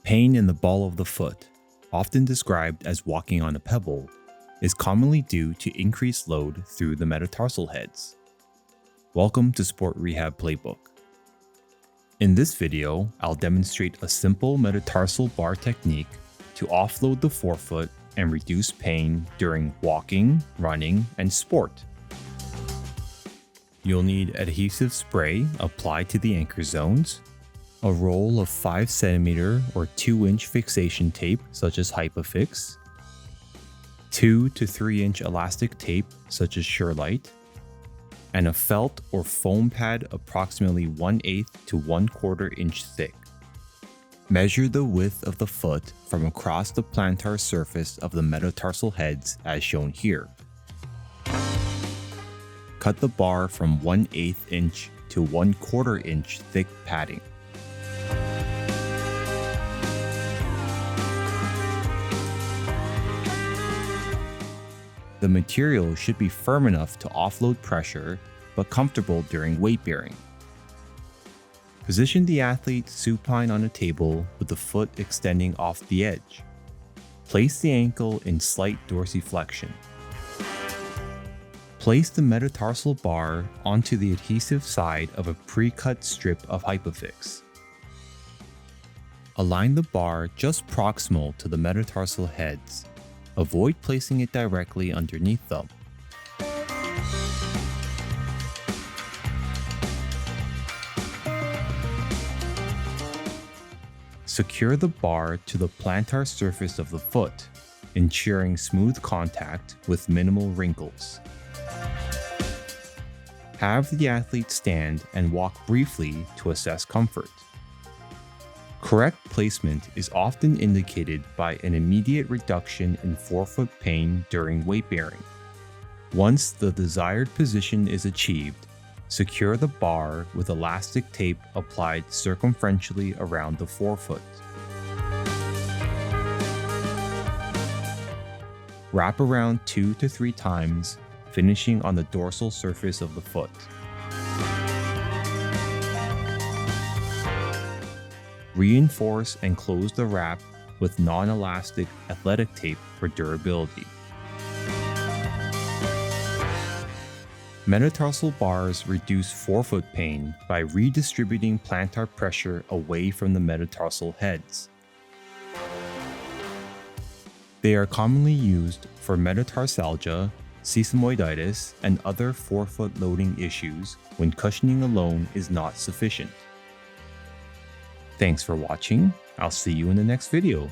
Pain in the ball of the foot, often described as walking on a pebble, is commonly due to increased load through the metatarsal heads. Welcome to Sport Rehab Playbook. In this video, I'll demonstrate a simple metatarsal bar technique to offload the forefoot and reduce pain during walking, running, and sport. You'll need adhesive spray applied to the anchor zones, a roll of 5 cm or 2-inch fixation tape such as Hypafix, 2 to 3-inch elastic tape such as Surelite, and a felt or foam pad approximately 1/8 to 1/4 inch thick. Measure the width of the foot from across the plantar surface of the metatarsal heads as shown here. Cut the bar from 1/8 inch to 1/4 inch thick padding. The material should be firm enough to offload pressure, but comfortable during weight bearing. Position the athlete supine on a table with the foot extending off the edge. Place the ankle in slight dorsiflexion. Place the metatarsal bar onto the adhesive side of a pre-cut strip of Hypafix. Align the bar just proximal to the metatarsal heads. Avoid placing it directly underneath them. Secure the bar to the plantar surface of the foot, ensuring smooth contact with minimal wrinkles. Have the athlete stand and walk briefly to assess comfort. Correct placement is often indicated by an immediate reduction in forefoot pain during weight bearing. Once the desired position is achieved, secure the bar with elastic tape applied circumferentially around the forefoot. Wrap around 2 to 3 times, finishing on the dorsal surface of the foot. Reinforce and close the wrap with non-elastic athletic tape for durability. Metatarsal bars reduce forefoot pain by redistributing plantar pressure away from the metatarsal heads. They are commonly used for metatarsalgia, sesamoiditis, and other forefoot loading issues when cushioning alone is not sufficient. Thanks for watching. I'll see you in the next video.